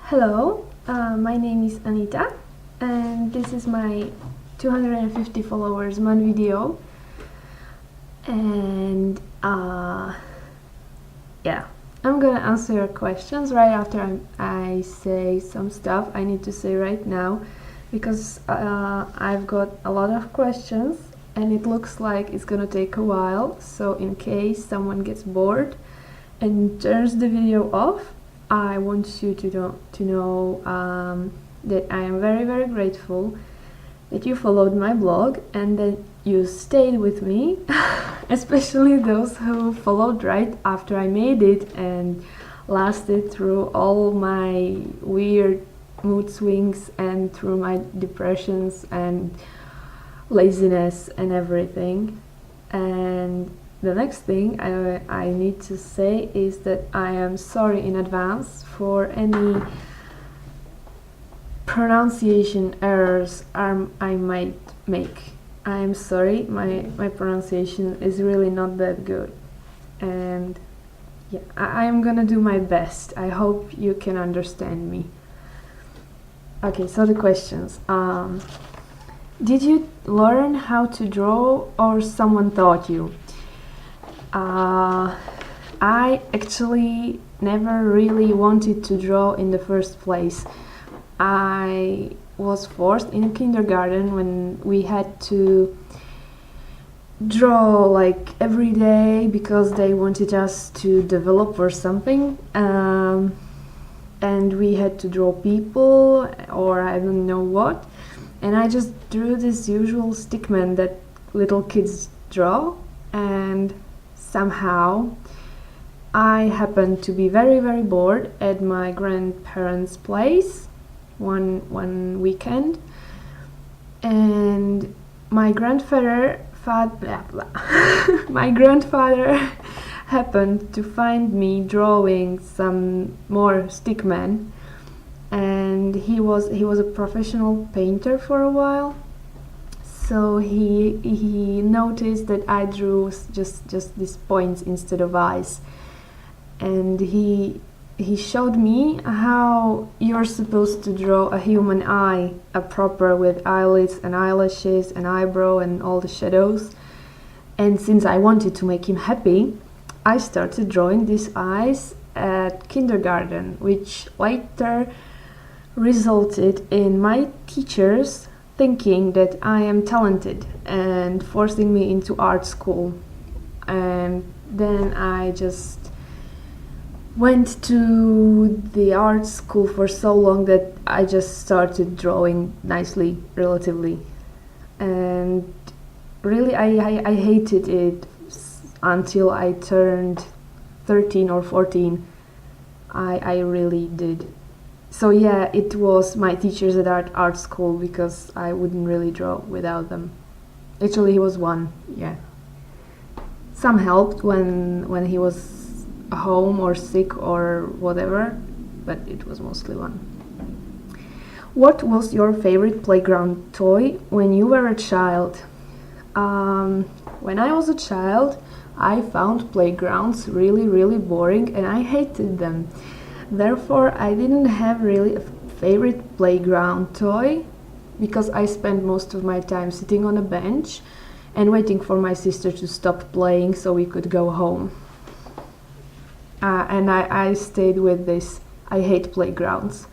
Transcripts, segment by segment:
Hello, my name is Anita, and this is my 250 followers month video. And yeah, I'm gonna answer your questions right after I say some stuff I need to say right now, because I've got a lot of questions and it looks like it's gonna take a while. So in case someone gets bored and turns the video off, I want you to know that I am very, very grateful that you followed my blog and that you stayed with me, especially those who followed right after I made it and lasted through all my weird mood swings and through my depressions and laziness and everything. And the next thing I need to say is that I am sorry in advance for any pronunciation errors I might make. I am sorry, my pronunciation is really not that good. And yeah, I am gonna do my best. I hope you can understand me. Okay, so the questions. Did you learn how to draw or someone taught you? I actually never really wanted to draw in the first place. I was forced in kindergarten when we had to draw like every day because they wanted us to develop or something, and we had to draw people or I don't know what, and I just drew this usual stickman that little kids draw, and somehow I happened to be very, very bored at my grandparents' place one weekend, and my grandfather my grandfather happened to find me drawing some more stickmen, and he was a professional painter for a while. So he noticed that I drew just these points instead of eyes, and he showed me how you're supposed to draw a human eye, a proper with eyelids and eyelashes and eyebrow and all the shadows. And since I wanted to make him happy, I started drawing these eyes at kindergarten, which later resulted in my teachers thinking that I am talented and forcing me into art school. And then I just went to the art school for so long that I just started drawing nicely, relatively. And really I hated it until I turned 13 or 14. I really did. So yeah, it was my teachers at art school, because I wouldn't really draw without them. Actually, he was one, yeah. Some helped when he was home or sick or whatever, but it was mostly one. What was your favorite playground toy when you were a child? When I was a child, I found playgrounds really, really boring and I hated them. Therefore, I didn't have really a favorite playground toy, because I spent most of my time sitting on a bench and waiting for my sister to stop playing so we could go home. And I stayed with this. I hate playgrounds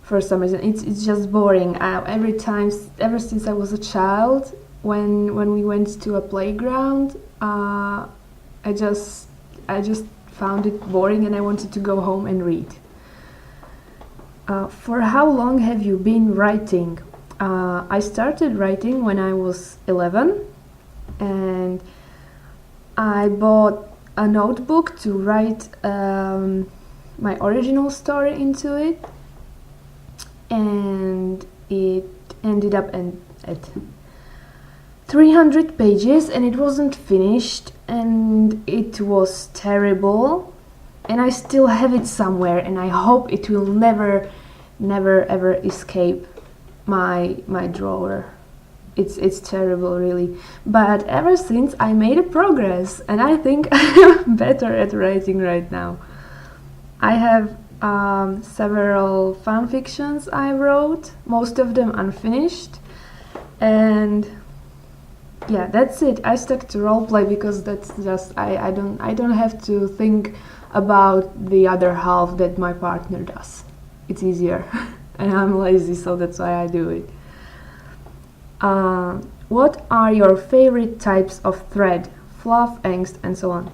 for some reason. It's just boring. Every time, ever since I was a child, when we went to a playground, I just found it boring and I wanted to go home and read. For how long have you been writing? I started writing when I was 11, and I bought a notebook to write my original story into it, and it ended up at 300 pages, and it wasn't finished, and it was terrible, and I still have it somewhere, and I hope it will never ever escape my drawer. It's terrible, really. But ever since, I made a progress, and I think I'm better at writing right now. I have several fan fictions I wrote, most of them unfinished, and yeah, that's it. I stuck to roleplay because that's just I don't have to think about the other half that my partner does. It's easier, and I'm lazy, so that's why I do it. What are your favorite types of thread? Fluff, angst, and so on.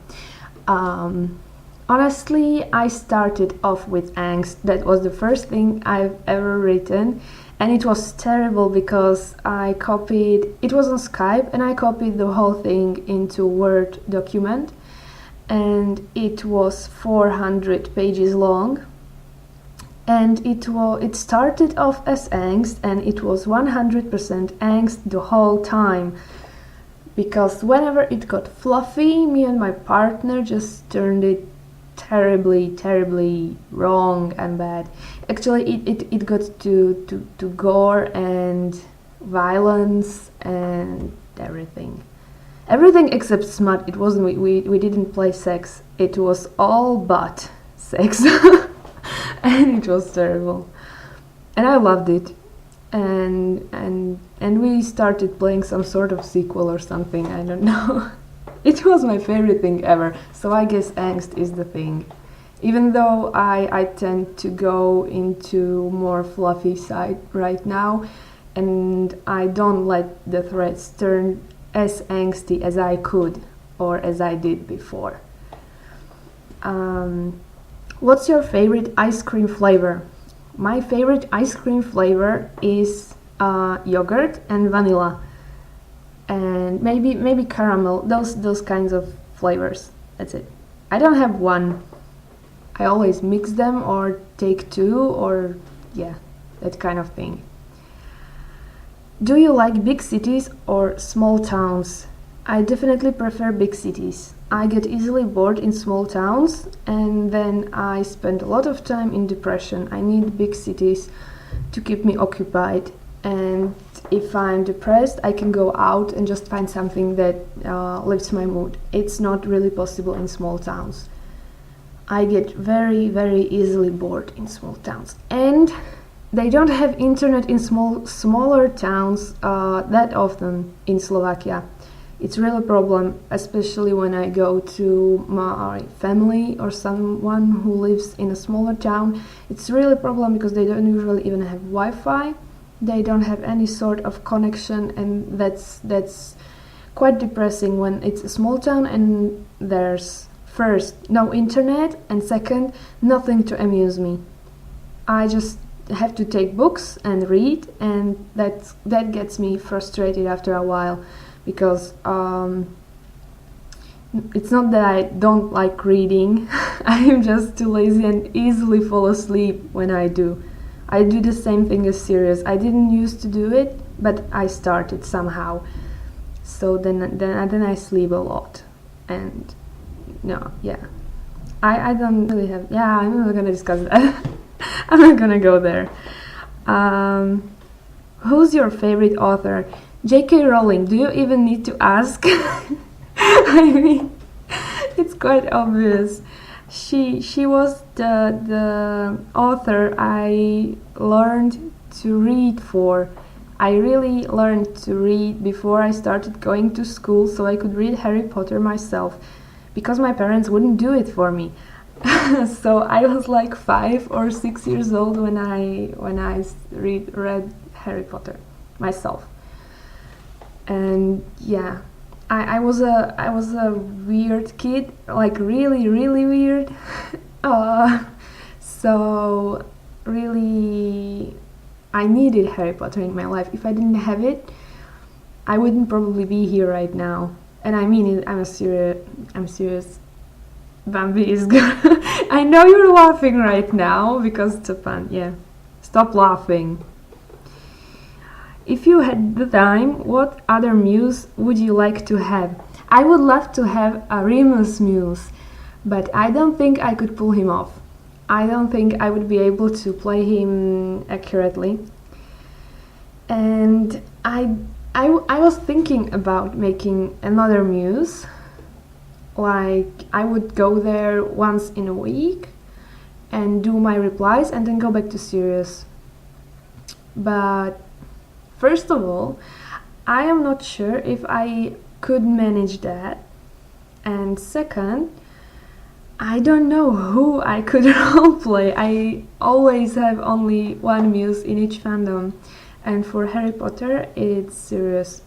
Honestly, I started off with angst. That was the first thing I've ever written, and it was terrible because I copied. It was on Skype, and I copied the whole thing into Word document, and it was 400 pages long. And it started off as angst, and it was 100% angst the whole time. Because whenever it got fluffy, me and my partner just turned it terribly wrong and bad. Actually, it got to gore and violence and everything. Everything except smut. It wasn't. We didn't play sex. It was all but sex. And it was terrible. And I loved it. And we started playing some sort of sequel or something, I don't know. It was my favorite thing ever, so I guess angst is the thing. Even though I tend to go into more fluffy side right now, and I don't let the threads turn as angsty as I could or as I did before. What's your favorite ice cream flavor? My favorite ice cream flavor is yogurt and vanilla, and maybe caramel. Those kinds of flavors. That's it. I don't have one. I always mix them or take two, or yeah, that kind of thing. Do you like big cities or small towns? I definitely prefer big cities. I get easily bored in small towns, and then I spend a lot of time in depression. I need big cities to keep me occupied, and if I'm depressed, I can go out and just find something that lifts my mood. It's not really possible in small towns. I get very easily bored in small towns, and they don't have internet in smaller towns that often in Slovakia. It's really a problem, especially when I go to my family or someone who lives in a smaller town. It's really a problem because they don't usually even have Wi-Fi. They don't have any sort of connection, and that's quite depressing when it's a small town and there's first no internet and second nothing to amuse me. I just have to take books and read, and that gets me frustrated after a while. Because it's not that I don't like reading, I'm just too lazy and easily fall asleep when I do. I do the same thing as series. I didn't used to do it, but I started somehow. So then I sleep a lot. And no, yeah. I don't really have, yeah, I'm not gonna discuss that. I'm not gonna go there. Who's your favorite author? J.K. Rowling, do you even need to ask? I mean, it's quite obvious. She was the author I learned to read for. I really learned to read before I started going to school, so I could read Harry Potter myself, because my parents wouldn't do it for me. So I was like 5 or 6 years old when I read Harry Potter myself. And yeah, I was a weird kid, like really weird. So really, I needed Harry Potter in my life. If I didn't have it, I wouldn't probably be here right now. And I mean it. I'm serious. Bambi is good. I know you're laughing right now because it's a pun. Yeah, stop laughing. If you had the time, what other muse would you like to have? I would love to have a Remus muse, but I don't think I could pull him off. I don't think I would be able to play him accurately. And I was thinking about making another muse. Like, I would go there once in a week and do my replies and then go back to Sirius. But first of all, I am not sure if I could manage that. And second, I don't know who I could roleplay. I always have only one muse in each fandom. And for Harry Potter, it's Sirius.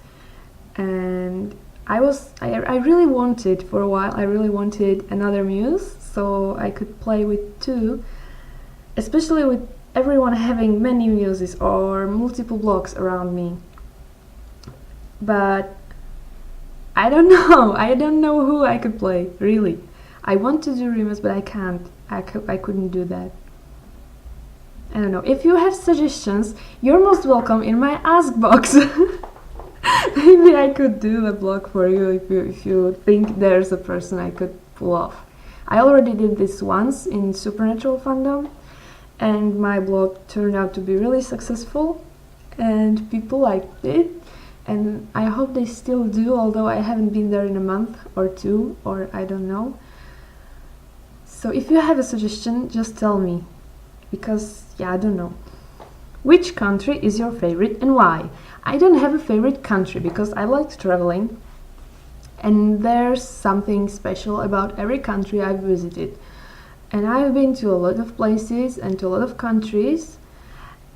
And I really wanted, for a while, I really wanted another muse, so I could play with two, especially with everyone having many muses or multiple blocks around me. But I don't know. I don't know who I could play, really. I want to do Remus, but I can't. I couldn't do that. I don't know. If you have suggestions, you're most welcome in my ask box. Maybe I could do the blog for you if you think there's a person I could pull off. I already did this once in Supernatural fandom, and my blog turned out to be really successful, and people liked it, and I hope they still do, although I haven't been there in a month or two, or I don't know. So if you have a suggestion, just tell me, because I don't know. Which country is your favorite and why? I don't have a favorite country because I like traveling, and there's something special about every country I've visited. And I've been to a lot of places and to a lot of countries,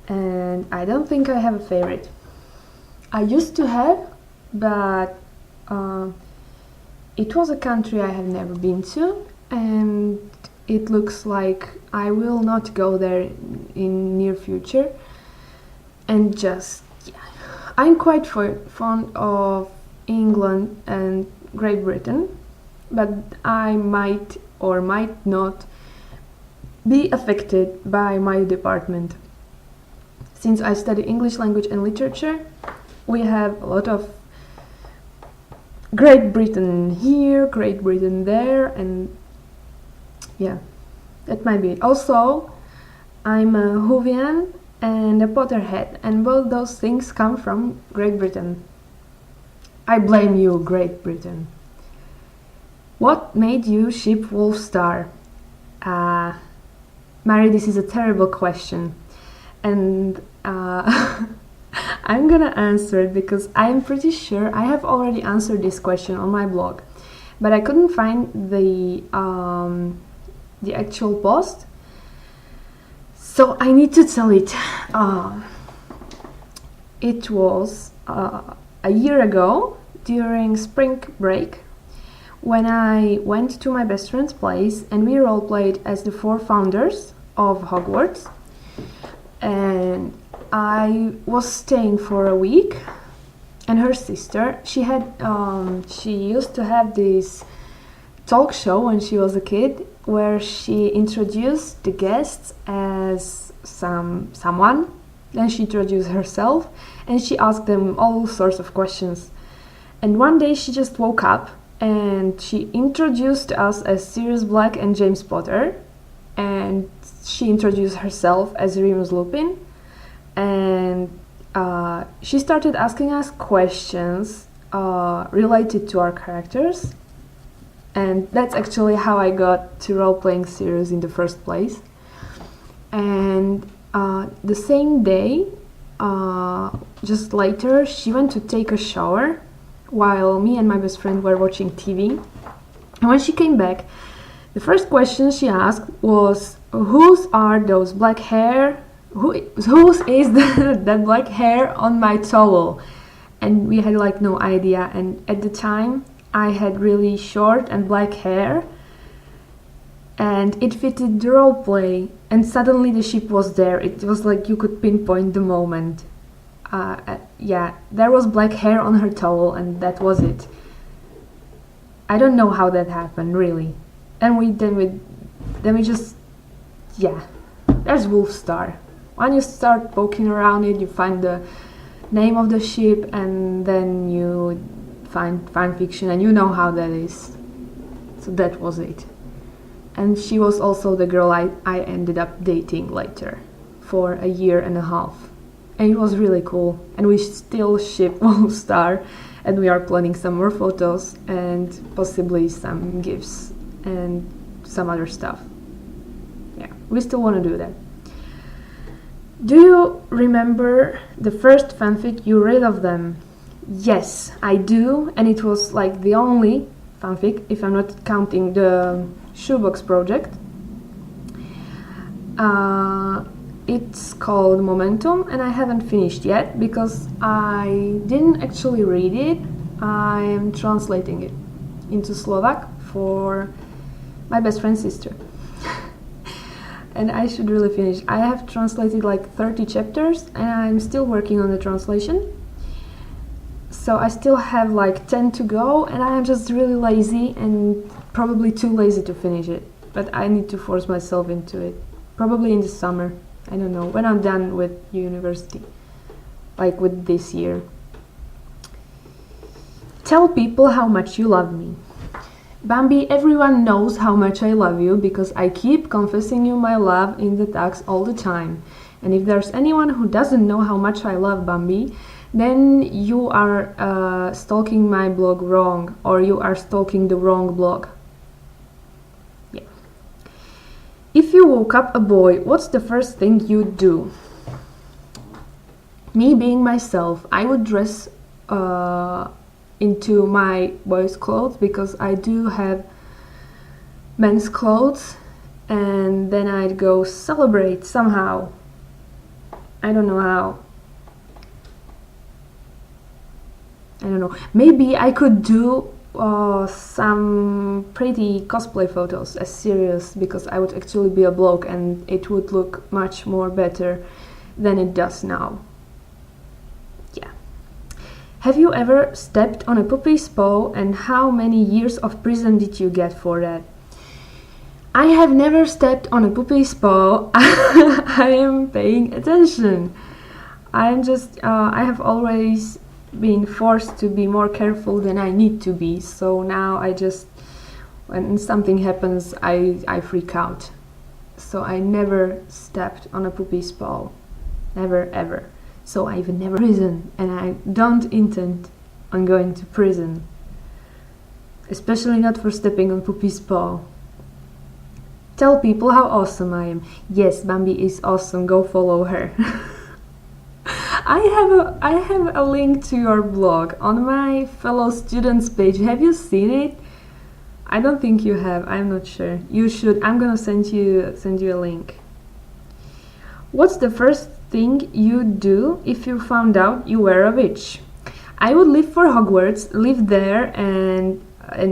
and I don't think I have a favorite. I used to have, but it was a country I have never been to, and it looks like I will not go there in near future. And I'm quite fond of England and Great Britain, but I might or might not be affected by my department. Since I study English language and literature, we have a lot of Great Britain here, Great Britain there, and that might be it. Also, I'm a Whovian and a Potterhead, and both those things come from Great Britain. I blame you, Great Britain. What made you ship Wolfstar? Mary, this is a terrible question, and I'm gonna answer it because I'm pretty sure I have already answered this question on my blog, but I couldn't find the actual post, so I need to tell it. It was a year ago during spring break when I went to my best friend's place and we roleplayed as the 4 founders of Hogwarts, and I was staying for a week, and her sister, she used to have this talk show when she was a kid where she introduced the guests as someone, then she introduced herself and she asked them all sorts of questions. And one day she just woke up and she introduced us as Sirius Black and James Potter, and she introduced herself as Remus Lupin, and she started asking us questions related to our characters, and that's actually how I got to role-playing Sirius in the first place. And the same day, just later, she went to take a shower while me and my best friend were watching TV. And when she came back, the first question she asked was, whose are those black hair? Whose is that black hair on my towel? And we had like no idea. And at the time, I had really short and black hair, and it fitted the roleplay. And suddenly the ship was there. It was like you could pinpoint the moment. There was black hair on her towel, and that was it. I don't know how that happened, really. And then we just, there's Wolfstar. When you start poking around it, you find the name of the ship, and then you find fan fiction, and you know how that is. So that was it. And she was also the girl I ended up dating later for a year and a half. And it was really cool. And we still ship Wolfstar, and we are planning some more photos and possibly some gifts and some other stuff. We still want to do that. Do you remember the first fanfic you read of them? Yes, I do, and it was like the only fanfic, if I'm not counting the Shoebox project. It's called Momentum, and I haven't finished yet because I didn't actually read it. I'm translating it into Slovak for my best friend's sister. And I should really finish. I have translated like 30 chapters and I'm still working on the translation. So I still have like 10 to go and I am just really lazy and probably too lazy to finish it. But I need to force myself into it. Probably in the summer. I don't know, when I'm done with university. Like with this year. Tell people how much you love me. Bambi, everyone knows how much I love you because I keep confessing you my love in the tags all the time. And if there's anyone who doesn't know how much I love Bambi, then you are stalking my blog wrong, or you are stalking the wrong blog. Yeah. If you woke up a boy, what's the first thing you'd do? Me being myself, I would dress into my boys' clothes because I do have men's clothes, and then I'd go celebrate somehow. I don't know how. I don't know. Maybe I could do some pretty cosplay photos as serious because I would actually be a bloke and it would look much more better than it does now. Yeah. Have you ever stepped on a puppy's paw, and how many years of prison did you get for that? I have never stepped on a puppy's paw. I am paying attention. I have always been forced to be more careful than I need to be. So now when something happens, I freak out. So I never stepped on a puppy's paw. Never, ever. So I've never been to prison, and I don't intend on going to prison. Especially not for stepping on puppy's paw. Tell people how awesome I am. Yes, Bambi is awesome. Go follow her. I have a link to your blog on my fellow students page. Have you seen it? I don't think you have. I'm not sure. You should. I'm gonna send you a link. What's the first thing you'd do if you found out you were a witch? I would leave for Hogwarts, live there, and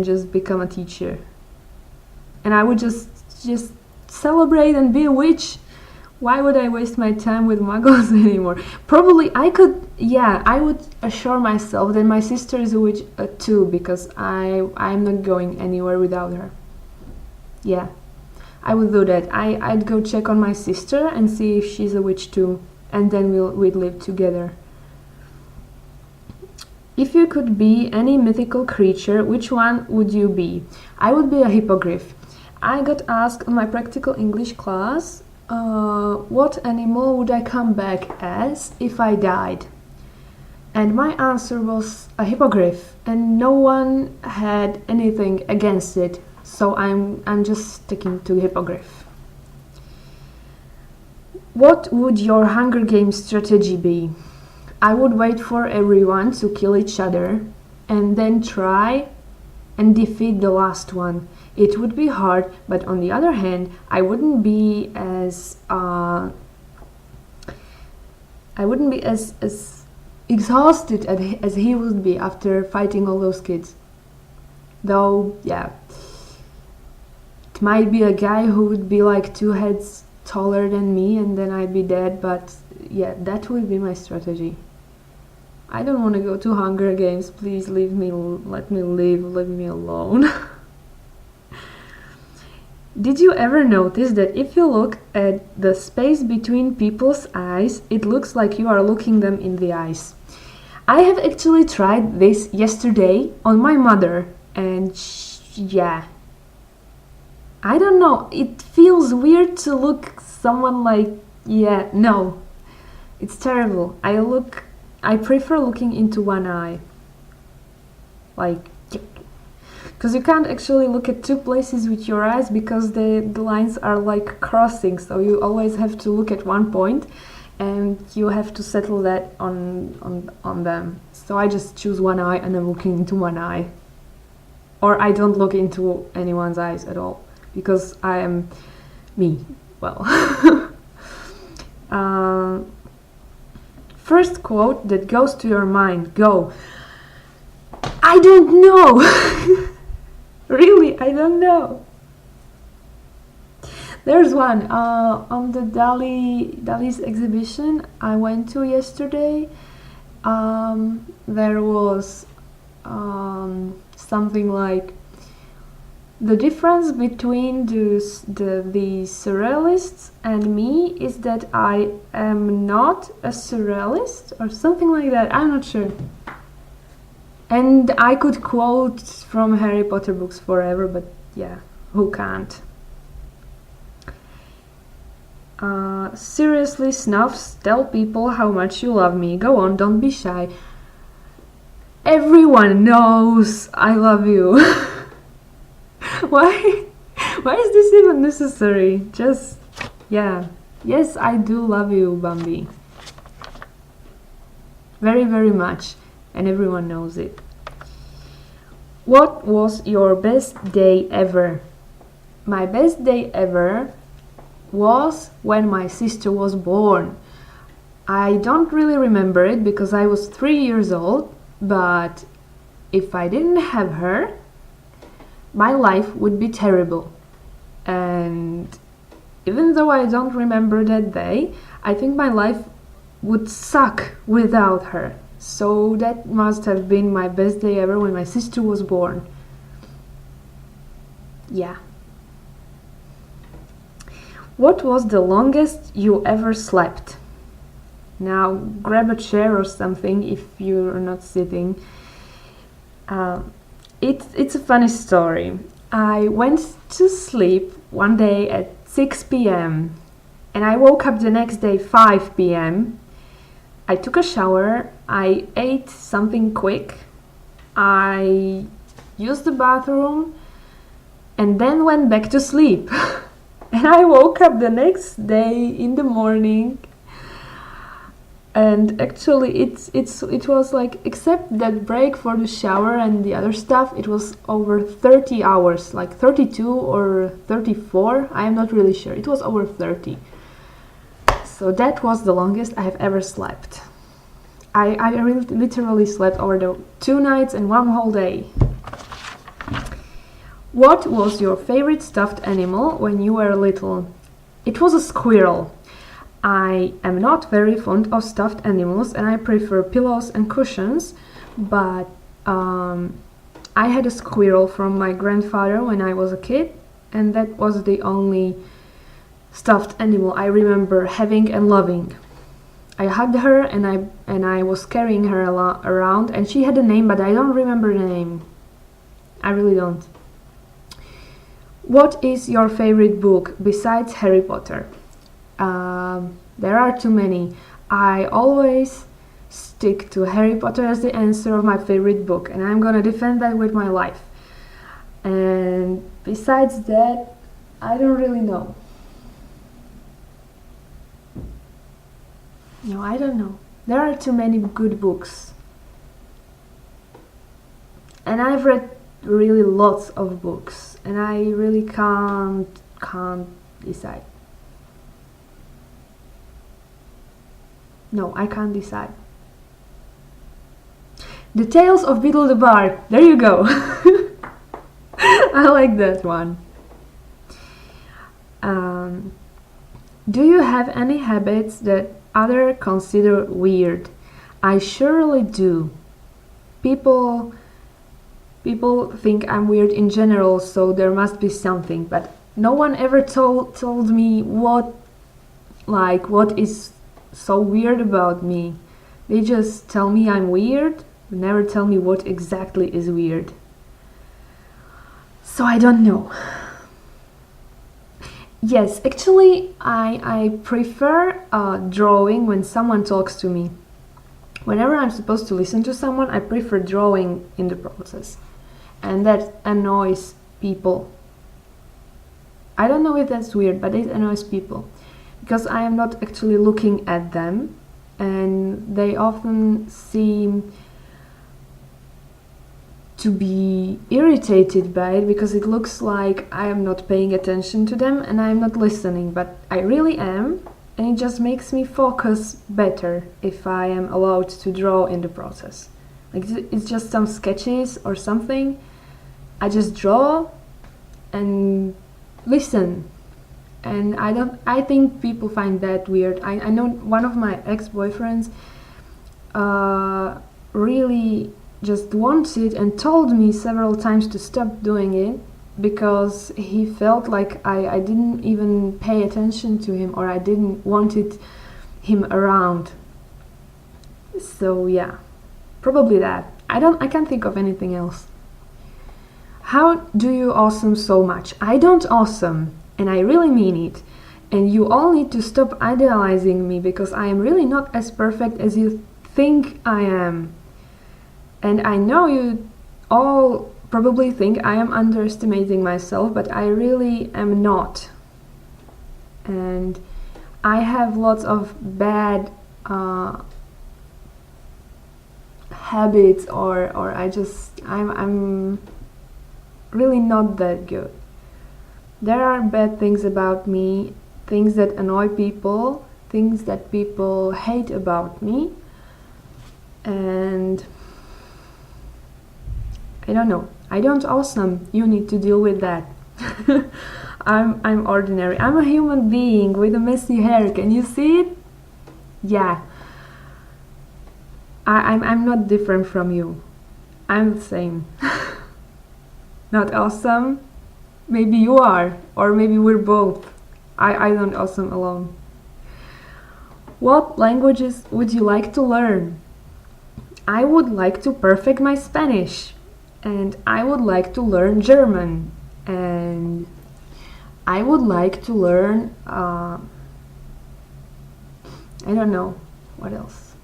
just become a teacher. And I would just celebrate and be a witch. Why would I waste my time with muggles anymore? Probably I would assure myself that my sister is a witch too, because I'm not going anywhere without her. Yeah, I would do that. I'd go check on my sister and see if she's a witch too, and then we'd live together. If you could be any mythical creature, which one would you be? I would be a hippogriff. I got asked on my practical English class, what animal would I come back as if I died? And my answer was a hippogriff, and no one had anything against it, so I'm just sticking to hippogriff. What would your Hunger Games strategy be? I would wait for everyone to kill each other and then try and defeat the last one. It would be hard, but on the other hand, I wouldn't be as exhausted as he would be after fighting all those kids. Though, yeah, it might be a guy who would be like 2 heads taller than me, and then I'd be dead. But yeah, that would be my strategy. I don't want to go to Hunger Games. Please let me live, leave me alone. Did you ever notice that if you look at the space between people's eyes, it looks like you are looking them in the eyes? I have actually tried this yesterday on my mother, and yeah. I don't know, it feels weird to look someone like, yeah, no. It's terrible. I prefer looking into one eye. Like, because you can't actually look at two places with your eyes because the lines are like crossing, so you always have to look at one point and you have to settle that on them. So I just choose one eye and I'm looking into one eye, or I don't look into anyone's eyes at all because I am me. Well, first quote that goes to your mind. Go. I don't know. Really, I don't know. There's one on the Dali's exhibition I went to yesterday. There was something like, the difference between the surrealists and me is that I am not a surrealist or something like that. I'm not sure. And I could quote from Harry Potter books forever, but yeah, who can't? Seriously, Snuffs, tell people how much you love me. Go on, don't be shy. Everyone knows I love you. Why is this even necessary? Just, yeah. Yes, I do love you, Bambi. Very, very much. And everyone knows it. What was your best day ever? My best day ever was when my sister was born. I don't really remember it because I was 3 years old, but if I didn't have her, my life would be terrible. And even though I don't remember that day, I think my life would suck without her. So that must have been my best day ever, when my sister was born. Yeah. What was the longest you ever slept? Now grab a chair or something if you're not sitting. It's a funny story. I went to sleep one day at 6 p.m. and I woke up the next day 5 p.m. I took a shower, I ate something quick, I used the bathroom, and then went back to sleep. And I woke up the next day in the morning, and actually it was like, except that break for the shower and the other stuff, it was over 30 hours, like 32 or 34, I am not really sure. It was over 30. So that was the longest I have ever slept. I really literally slept over the 2 nights and 1 whole day. What was your favorite stuffed animal when you were little? It was a squirrel. I am not very fond of stuffed animals and I prefer pillows and cushions, but I had a squirrel from my grandfather when I was a kid, and that was the only stuffed animal I remember having and loving. I hugged her and I was carrying her around, and she had a name, but I don't remember the name. I really don't. What is your favorite book besides Harry Potter? There are too many. I always stick to Harry Potter as the answer of my favorite book, and I'm gonna defend that with my life. And besides that, I don't really know. No, I don't know. There are too many good books. And I've read really lots of books, and I really can't decide. No, I can't decide. The Tales of Beedle the Bard. There you go. I like that one. Do you have any habits that others consider weird? I surely do. People think I'm weird in general, so there must be something, but no one ever told me what is so weird about me. They just tell me I'm weird, never tell me what exactly is weird. So I don't know. Yes, actually I prefer drawing when someone talks to me. Whenever I'm supposed to listen to someone, I prefer drawing in the process. and that annoys people. I don't know if that's weird, but it annoys people because I am not actually looking at them, and they often seem to be irritated by it because it looks like I am not paying attention to them and I am not listening, but I really am, and it just makes me focus better if I am allowed to draw in the process. Like, it's just some sketches or something, I just draw and listen. And I think people find that weird. I know one of my ex-boyfriends really just wanted and told me several times to stop doing it because he felt like I didn't even pay attention to him, or I didn't wanted him around. So yeah, probably that. I can't think of anything else. How do you awesome so much? I don't awesome, and I really mean it. And you all need to stop idealizing me because I am really not as perfect as you think I am. And I know you all probably think I am underestimating myself, but I really am not. And I have lots of bad habits, or I'm really not that good. There are bad things about me, things that annoy people, things that people hate about me, and I don't know. I don't awesome. You need to deal with that. I'm ordinary. I'm a human being with a messy hair. Can you see it? Yeah. I'm not different from you. I'm the same. Not awesome? Maybe you are, or maybe we're both. I don't awesome alone. What languages would you like to learn? I would like to perfect my Spanish, and I would like to learn German, and I would like to learn I don't know what else.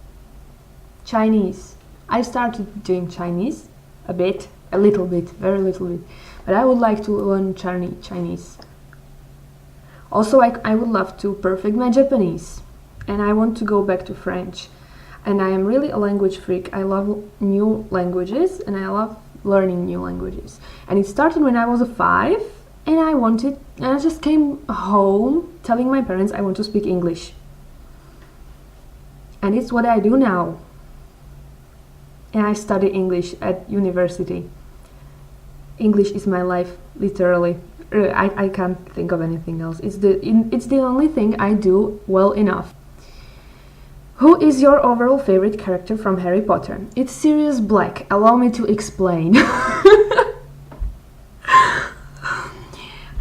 Chinese. I started doing Chinese a little bit, very little bit, but I would like to learn Chinese. Also, I would love to perfect my Japanese, and I want to go back to French. And I am really a language freak. I love new languages, and I love learning new languages. And it started when I was 5, and I just came home telling my parents I want to speak English. And it's what I do now. And I study English at university. English is my life, literally. I can't think of anything else. It's the only thing I do well enough. Who is your overall favorite character from Harry Potter? It's Sirius Black. Allow me to explain.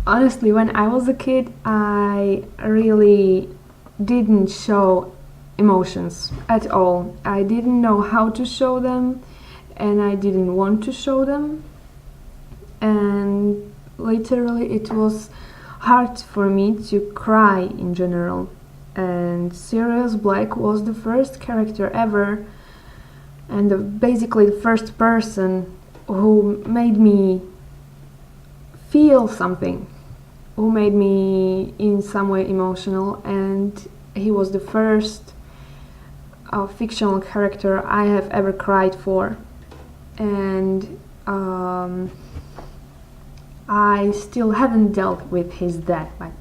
Honestly, when I was a kid, I really didn't show emotions at all. I didn't know how to show them, and I didn't want to show them. And literally, it was hard for me to cry in general. And Sirius Black was the first character ever, and basically the first person who made me feel something, who made me in some way emotional, and he was the first fictional character I have ever cried for. And I still haven't dealt with his death, but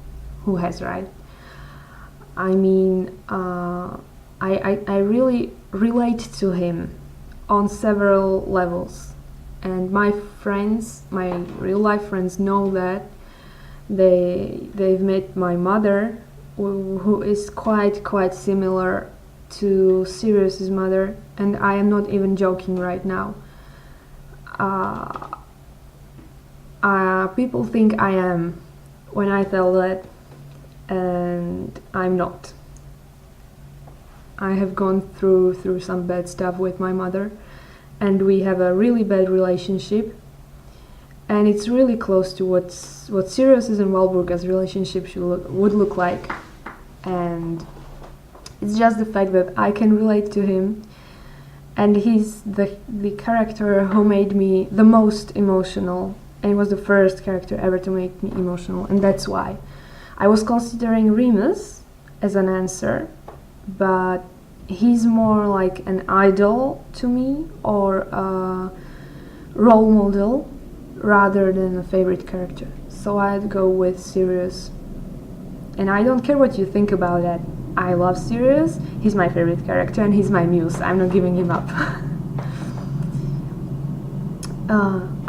who has, right? I mean, I really relate to him on several levels, and my friends, my real life friends, know that. They've met my mother, who is quite similar to Sirius's mother, and I am not even joking right now. People think I am when I tell that, and I'm not. I have gone through some bad stuff with my mother, and we have a really bad relationship, and it's really close to what Sirius's and Walburga's relationship would look like. And it's just the fact that I can relate to him, and he's the character who made me the most emotional, and he was the first character ever to make me emotional, and that's why. I was considering Remus as an answer, but he's more like an idol to me, or a role model, rather than a favorite character. So I'd go with Sirius. And I don't care what you think about that. I love Sirius, he's my favorite character, and he's my muse. I'm not giving him up.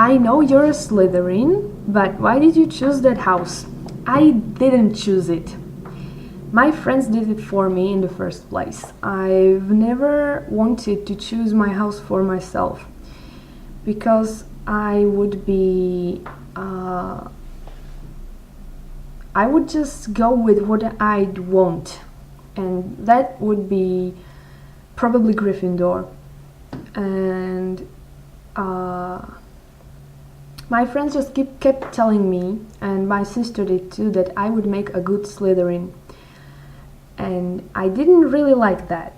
I know you're a Slytherin, but why did you choose that house? I didn't choose it. My friends did it for me in the first place. I've never wanted to choose my house for myself, because I would be... I would just go with what I'd want, and that would be probably Gryffindor. And my friends just kept telling me, and my sister did too, that I would make a good Slytherin. And I didn't really like that,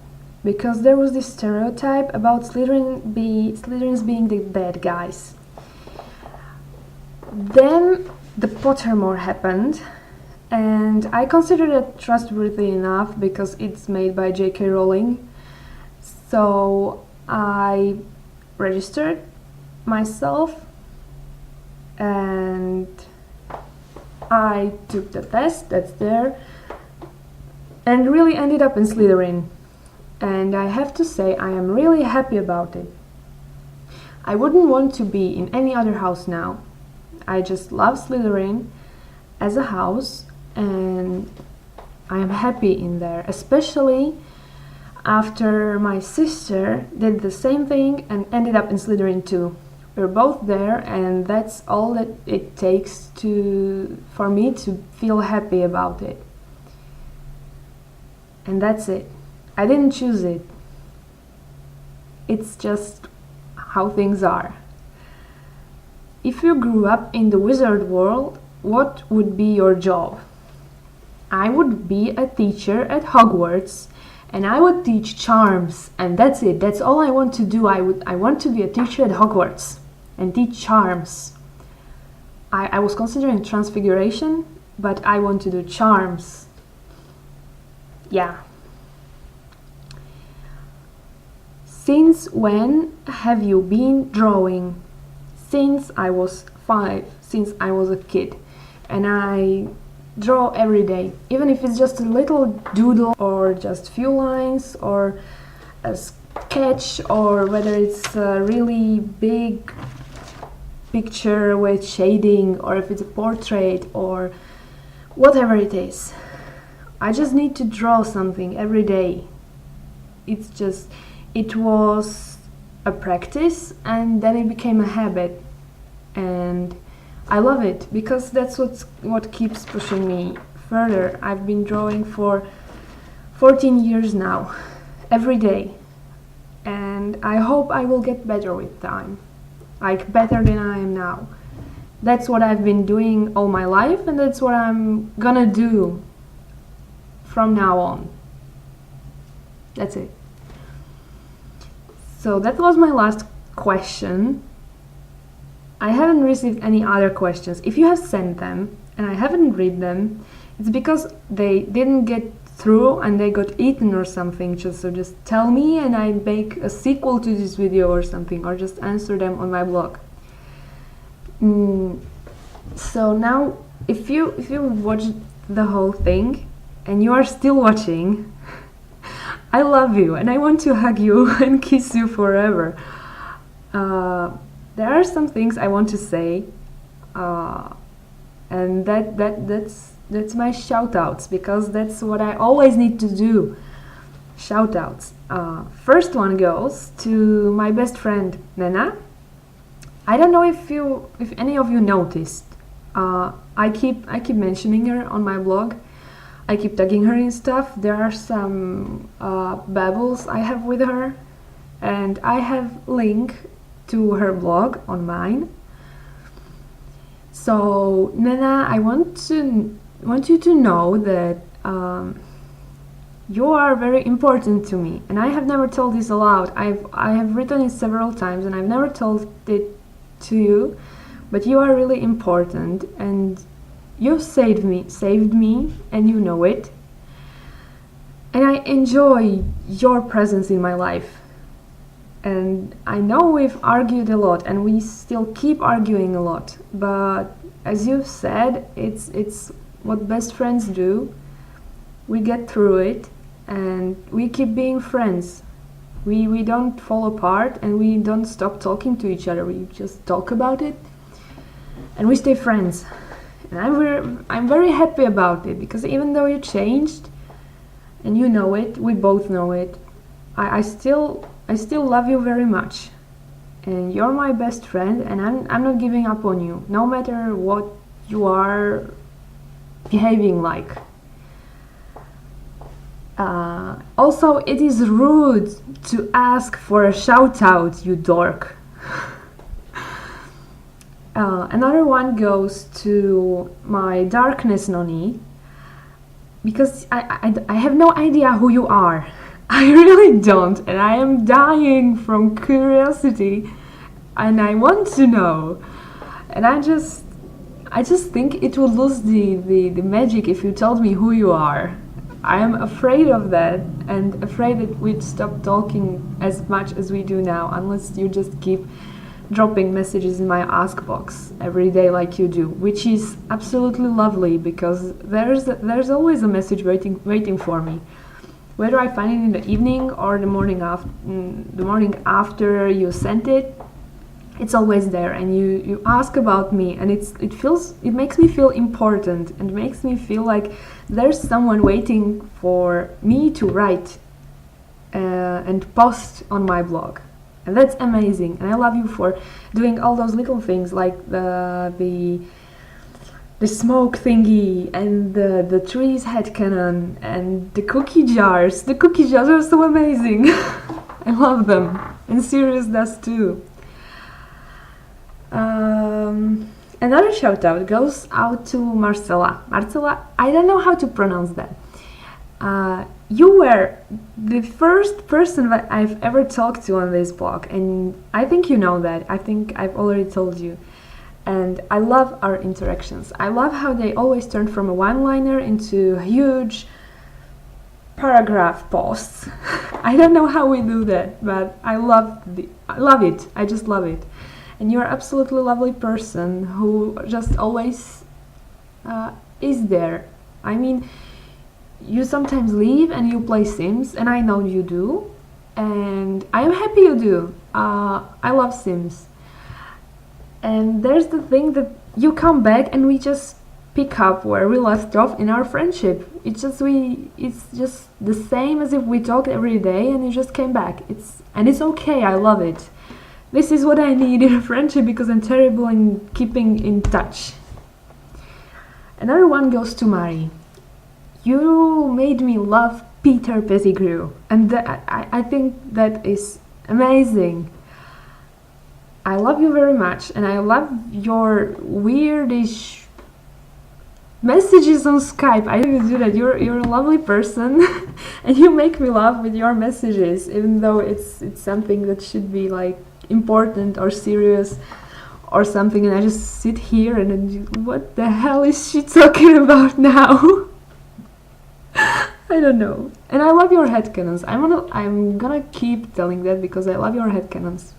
because there was this stereotype about Slytherins being the bad guys. Then the Pottermore happened, and I considered it trustworthy enough because it's made by J.K. Rowling. So I registered myself and I took the test that's there and really ended up in Slytherin. And I have to say, I am really happy about it. I wouldn't want to be in any other house now. I just love Slytherin as a house, and I am happy in there, especially after my sister did the same thing and ended up in Slytherin too. We're both there, and that's all that it takes for me to feel happy about it. And that's it. I didn't choose it. It's just how things are. If you grew up in the wizard world, what would be your job? I would be a teacher at Hogwarts, and I would teach charms, and that's it. That's all I want to do. I want to be a teacher at Hogwarts and teach charms. I was considering transfiguration, but I want to do charms. Yeah. Since when have you been drawing? Since I was 5, since I was a kid. And I draw every day, even if it's just a little doodle or just few lines or a sketch, or whether it's a really big picture with shading, or if it's a portrait or whatever it is. I just need to draw something every day. It was a practice, and then it became a habit, and I love it because that's what keeps pushing me further. I've been drawing for 14 years now, every day, and I hope I will get better with time, like better than I am now. That's what I've been doing all my life, and that's what I'm gonna do from now on. That's it. So that was my last question. I haven't received any other questions. If you have sent them and I haven't read them, it's because they didn't get through and they got eaten or something. So just tell me and I make a sequel to this video or something, or just answer them on my blog. So now, if you watched the whole thing and you are still watching, I love you and I want to hug you and kiss you forever. There are some things I want to say, and that's my shout-outs, because that's what I always need to do. Shout-outs. First one goes to my best friend Nena. I don't know if any of you noticed. I keep mentioning her on my blog. I keep tagging her in stuff. There are some babbles I have with her, and I have link to her blog on mine. So Nena, I want you to know that You are very important to me, and I have never told this aloud. I have written it several times, and I've never told it to you, but you are really important, and you've saved me, and you know it. And I enjoy your presence in my life. And I know we've argued a lot, and we still keep arguing a lot, but as you've said, it's what best friends do. We get through it, and we keep being friends. We don't fall apart, and we don't stop talking to each other. We just talk about it, and we stay friends. And I'm very happy about it, because even though you changed, and you know it, we both know it, I still love you very much, and you're my best friend, and I'm not giving up on you, no matter what you are behaving like. Also, it is rude to ask for a shout out, you dork. Another one goes to my darkness Noni, because I have no idea who you are. I really don't, and I am dying from curiosity, and I want to know. And I just think it would lose the magic if you told me who you are. I am afraid of that, and afraid that we'd stop talking as much as we do now, unless you just keep dropping messages in my ask box every day like you do, which is absolutely lovely, because there's always a message waiting for me. Whether I find it in the evening or the morning after you sent it, it's always there, and you ask about me, and it makes me feel important, and makes me feel like there's someone waiting for me to write and post on my blog. And that's amazing, and I love you for doing all those little things, like the smoke thingy, and the trees headcanon, and the cookie jars. The cookie jars are so amazing. I love them, and Sirius does too. Another shout out goes out to Marcela. Marcela, I don't know how to pronounce that. You were the first person that I've ever talked to on this blog, and I think you know that. I think I've already told you. And I love our interactions. I love how they always turn from a one-liner into huge paragraph posts. I don't know how we do that, but I love it. I just love it. And you're an absolutely lovely person who just always is there. I mean, you sometimes leave and you play Sims, and I know you do, and I am happy you do. I love Sims. And there's the thing that you come back and we just pick up where we left off in our friendship. It's just the same as if we talked every day and you just came back. It's okay. I love it. This is what I need in a friendship, because I'm terrible in keeping in touch. Another one goes to Mari. You made me love Peter Pettigrew, and I think that is amazing. I love you very much, and I love your weirdish messages on Skype. I know you do that. You're a lovely person, and you make me laugh with your messages, even though it's something that should be like important or serious or something, and I just sit here and then, what the hell is she talking about now? I don't know. And I love your headcanons. I'm gonna keep telling that, because I love your headcanons.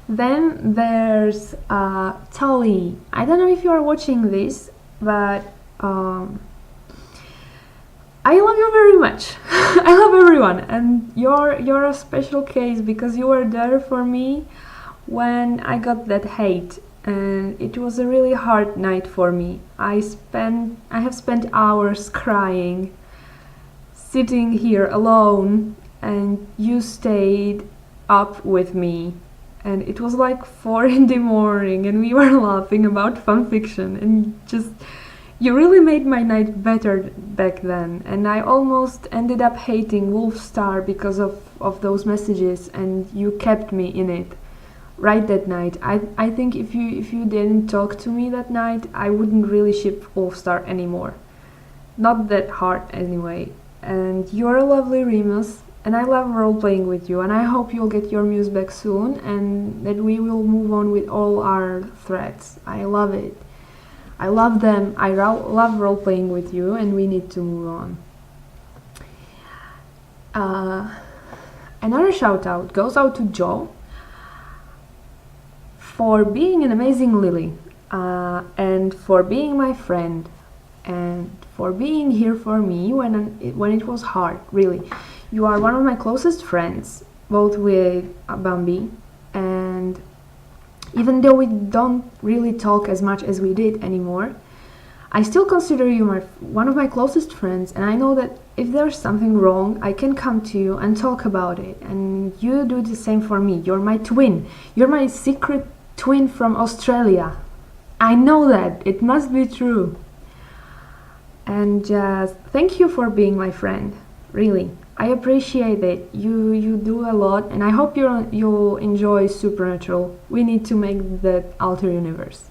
Then there's Tolly. I don't know if you are watching this, but I love you very much. I love everyone, and you're a special case, because you were there for me when I got that hate, and it was a really hard night for me. I have spent hours crying, sitting here alone, and you stayed up with me. And it was like 4 in the morning, and we were laughing about fanfiction, and you really made my night better back then. And I almost ended up hating Wolfstar because of those messages, and you kept me in it right that night. I think if you didn't talk to me that night, I wouldn't really ship Wolfstar anymore. Not that hard anyway. And you're a lovely Remus, and I love role playing with you, and I hope you'll get your muse back soon and that we will move on with all our threads. I love it. I love them. I love role playing with you, and we need to move on. Another shout out goes out to Joe for being an amazing Lily, and for being my friend, and for being here for me when it was hard. Really, you are one of my closest friends, both with Bambi, and even though we don't really talk as much as we did anymore, I still consider you one of my closest friends, and I know that if there's something wrong, I can come to you and talk about it, and you do the same for me. You're my twin. You're my secret twin from Australia. I know that. It must be true. And just thank you for being my friend. Really. I appreciate it. You do a lot, and I hope you'll enjoy Supernatural. We need to make that alter universe.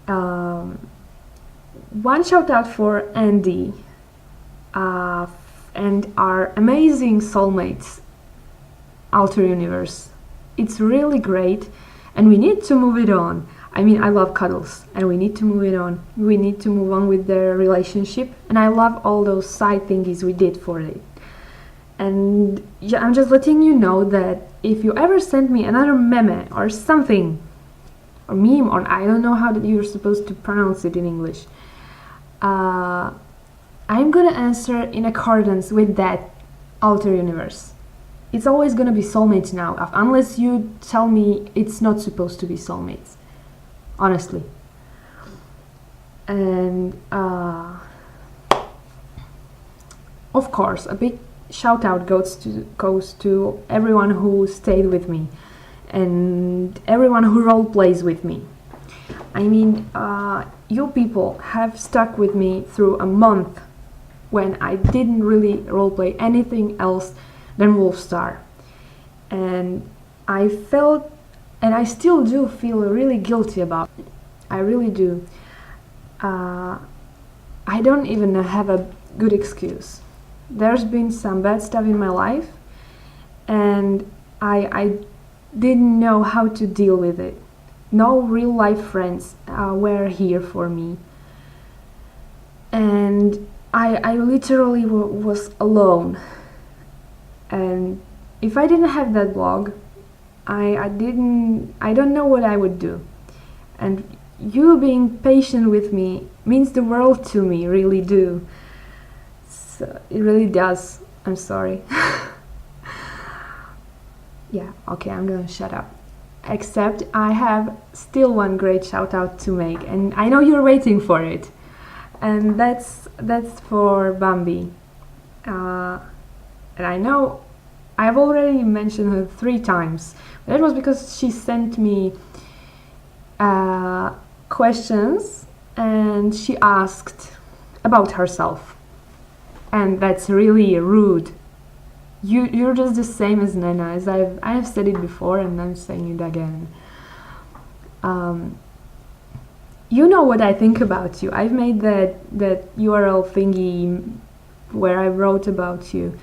One shout out for Andy, and our amazing Soulmates alter universe. It's really great, and we need to move it on. I mean, I love cuddles, and we need to move it on. We need to move on with their relationship, and I love all those side thingies we did for it. And yeah, I'm just letting you know that if you ever send me another meme or something, or meme, or I don't know how that you're supposed to pronounce it in English, I'm gonna answer in accordance with that alter universe. It's always gonna be Soulmates now, unless you tell me it's not supposed to be Soulmates. Honestly. And of course, a big shout out goes to everyone who stayed with me and everyone who role plays with me. I mean, you people have stuck with me through a month when I didn't really roleplay anything else than Wolfstar. And I felt, and I still do feel really guilty about it. I really do. I don't even have a good excuse. There's been some bad stuff in my life, and I didn't know how to deal with it. No real life friends were here for me. And I literally was alone. And if I didn't have that blog, I don't know what I would do. And you being patient with me means the world to me, really do. So it really does. I'm sorry. Yeah, okay, I'm gonna shut up. Except I have still one great shout out to make, and I know you're waiting for it. And that's for Bambi. And I know I've already mentioned her 3 times. That was because she sent me questions and she asked about herself. And that's really rude. You're just the same as Nana, as I have said it before and I'm saying it again. You know what I think about you. I've made that URL thingy where I wrote about you.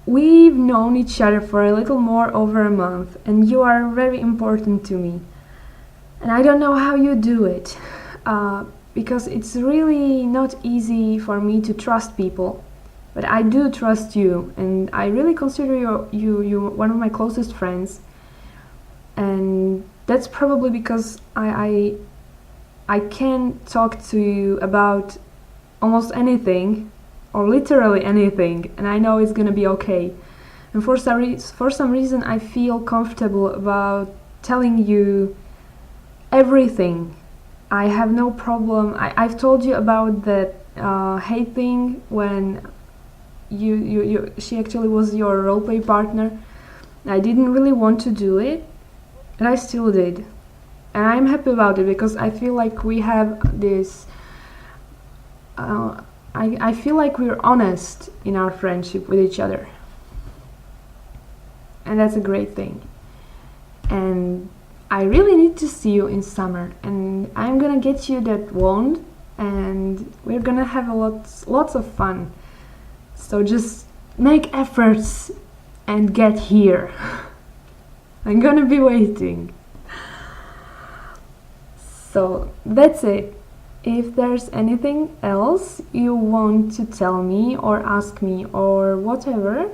We've known each other for a little more over a month, and you are very important to me. And I don't know how you do it, because it's really not easy for me to trust people. But I do trust you, and I really consider you one of my closest friends. And that's probably because I can talk to you about almost anything, or literally anything, and I know it's gonna be okay. And for some reason I feel comfortable about telling you everything. I have no problem. I've told you about that hate thing when she actually was your roleplay partner. I didn't really want to do it, and I still did. And I'm happy about it because I feel like we have this I feel like we're honest in our friendship with each other. And that's a great thing. And I really need to see you in summer, and I'm gonna get you that wand and we're gonna have lots of fun. So just make efforts and get here. I'm gonna be waiting. So that's it. If there's anything else you want to tell me or ask me or whatever,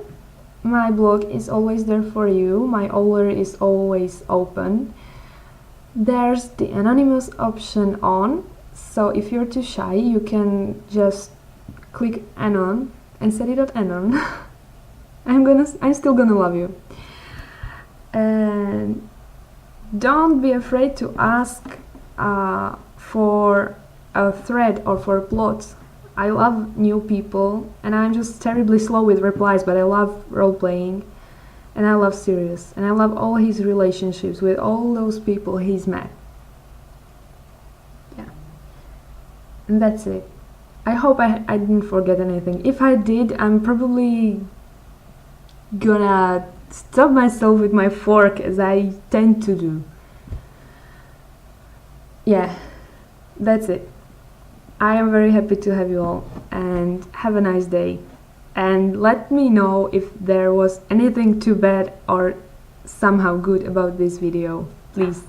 my blog is always there for you. My OLR is always open. There's the anonymous option on, so if you're too shy, you can just click anon and set it at anon. I'm still gonna love you. And don't be afraid to ask for a thread or for a plot. I love new people, and I'm just terribly slow with replies, but I love role-playing, and I love Sirius, and I love all his relationships with all those people he's met. Yeah. And that's it. I hope I didn't forget anything. If I did, I'm probably gonna stop myself with my fork, as I tend to do. Yeah, that's it. I am very happy to have you all, and have a nice day. And let me know if there was anything too bad or somehow good about this video, please.